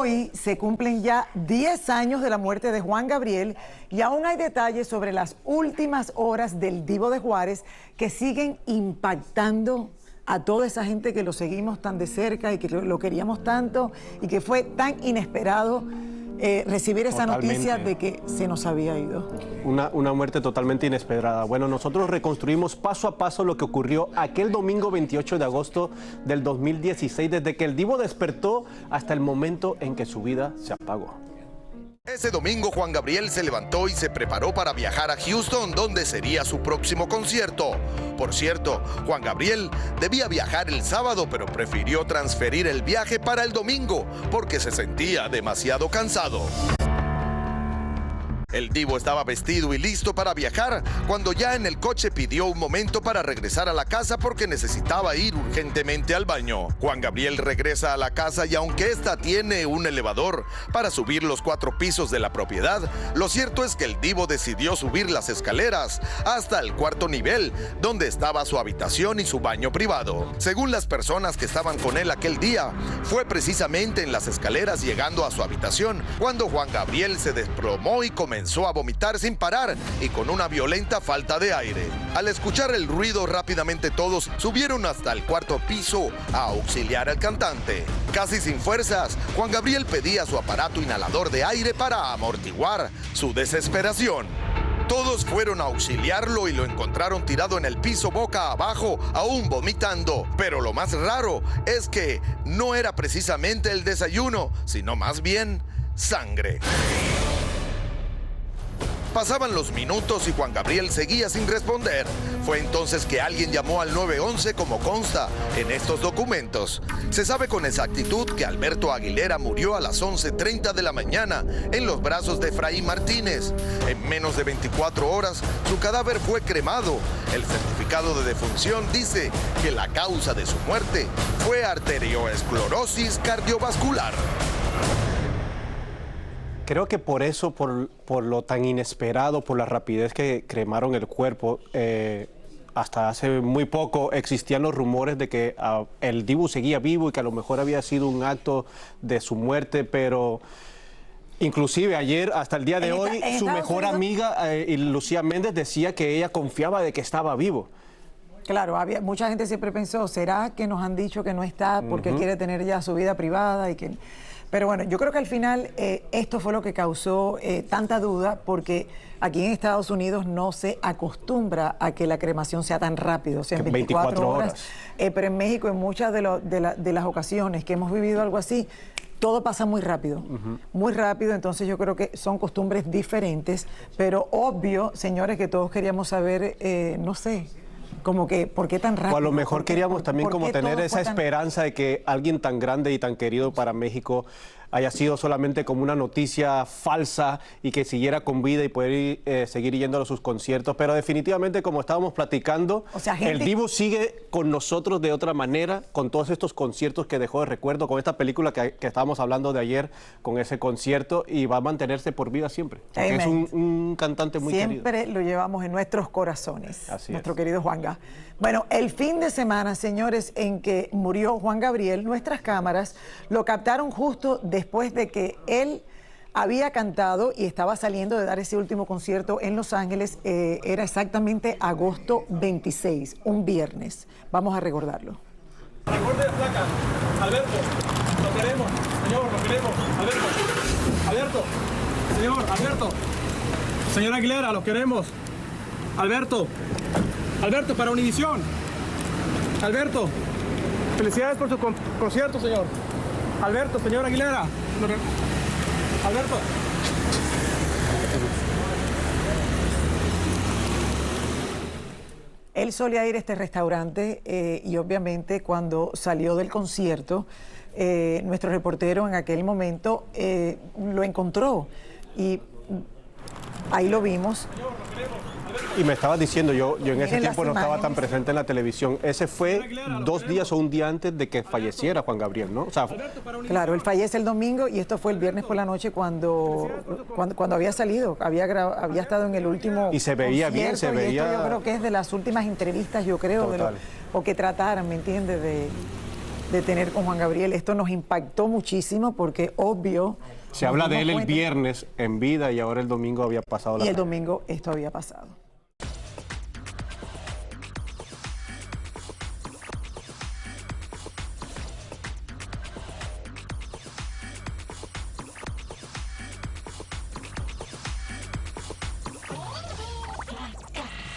Hoy se cumplen ya 10 años de la muerte de Juan Gabriel y aún hay detalles sobre las últimas horas del Divo de Juárez que siguen impactando a toda esa gente que lo seguimos tan de cerca y que lo queríamos tanto y que fue tan inesperado recibir esa noticia de que se nos había ido. Una muerte totalmente inesperada. Bueno, nosotros reconstruimos paso a paso lo que ocurrió aquel domingo 28 de agosto del 2016, desde que el Divo despertó hasta el momento en que su vida se apagó. Ese domingo Juan Gabriel se levantó y se preparó para viajar a Houston, donde sería su próximo concierto. Por cierto, Juan Gabriel debía viajar el sábado, pero prefirió transferir el viaje para el domingo porque se sentía demasiado cansado. El Divo estaba vestido y listo para viajar cuando ya en el coche pidió un momento para regresar a la casa porque necesitaba ir urgentemente al baño. Juan Gabriel regresa a la casa y aunque esta tiene un elevador para subir los 4 pisos de la propiedad, lo cierto es que el Divo decidió subir las escaleras hasta el 4º nivel, donde estaba su habitación y su baño privado. Según las personas que estaban con él aquel día, fue precisamente en las escaleras llegando a su habitación cuando Juan Gabriel se desplomó y comenzó a vomitar sin parar y con una violenta falta de aire. Al escuchar el ruido, rápidamente todos subieron hasta el 4º piso a auxiliar al cantante. Casi sin fuerzas, Juan Gabriel pedía su aparato inhalador de aire para amortiguar su desesperación. Todos fueron a auxiliarlo y lo encontraron tirado en el piso boca abajo, aún vomitando. Pero lo más raro es que no era precisamente el desayuno, sino más bien sangre. Pasaban los minutos y Juan Gabriel seguía sin responder. Fue entonces que alguien llamó al 911 como consta en estos documentos. Se sabe con exactitud que Alberto Aguilera murió a las 11:30 de la mañana en los brazos de Efraín Martínez. En menos de 24 horas su cadáver fue cremado. El certificado de defunción dice que la causa de su muerte fue arterioesclerosis cardiovascular. Creo que por eso, por lo tan inesperado, por la rapidez que cremaron el cuerpo, hasta hace muy poco existían los rumores de que el Divo seguía vivo y que a lo mejor había sido un acto de su muerte, pero inclusive ayer, hasta el día de hoy, su mejor amiga, Lucía Méndez, decía que ella confiaba de que estaba vivo. Claro, mucha gente siempre pensó, ¿será que nos han dicho que no está porque quiere tener ya su vida privada? Pero bueno, yo creo que al final esto fue lo que causó tanta duda, porque aquí en Estados Unidos no se acostumbra a que la cremación sea tan rápido, o sea, en 24 horas. Pero en México, en muchas de las ocasiones que hemos vivido algo así, todo pasa muy rápido, muy rápido. Entonces yo creo que son costumbres diferentes, pero obvio, señores, que todos queríamos saber, no sé, como que, ¿por qué tan rápido? O a lo mejor queríamos también como tener esa esperanza de que alguien tan grande y tan querido para México haya sido solamente como una noticia falsa y que siguiera con vida y poder seguir yendo a sus conciertos. Pero definitivamente, como estábamos platicando, o sea, el Divo sigue con nosotros de otra manera, con todos estos conciertos que dejó de recuerdo, con esta película que estábamos hablando de ayer, con ese concierto, y va a mantenerse por vida siempre. Porque es un cantante muy querido. Siempre lo llevamos en nuestros corazones, nuestro querido Juanga. Bueno, el fin de semana, señores, en que murió Juan Gabriel, nuestras cámaras lo captaron justo después de que él había cantado y estaba saliendo de dar ese último concierto en Los Ángeles. Era exactamente agosto 26, un viernes. Vamos a recordarlo. Recuerde la placa. Alberto, lo queremos. Señor, lo queremos. Alberto. Señor, Alberto. Señora Aguilera, lo queremos. Alberto, para Univisión. Alberto, felicidades por su concierto, señor. Alberto, señora Aguilera. Alberto. Él solía ir a este restaurante y obviamente cuando salió del concierto, nuestro reportero en aquel momento lo encontró y ahí lo vimos. Y me estabas diciendo, yo en ese tiempo no estaba tan presente en la televisión. Ese fue 2 días o un día antes de que falleciera Juan Gabriel, ¿no? O sea, claro, él fallece el domingo y esto fue el viernes por la noche cuando había salido, había estado en el último y se veía bien, se veía. Esto yo creo que es de las últimas entrevistas, yo creo, o que trataran, ¿me entiendes? de tener con Juan Gabriel. Esto nos impactó muchísimo porque obvio... Se habla de él el viernes en vida y ahora el domingo había pasado la... Y el domingo esto había pasado.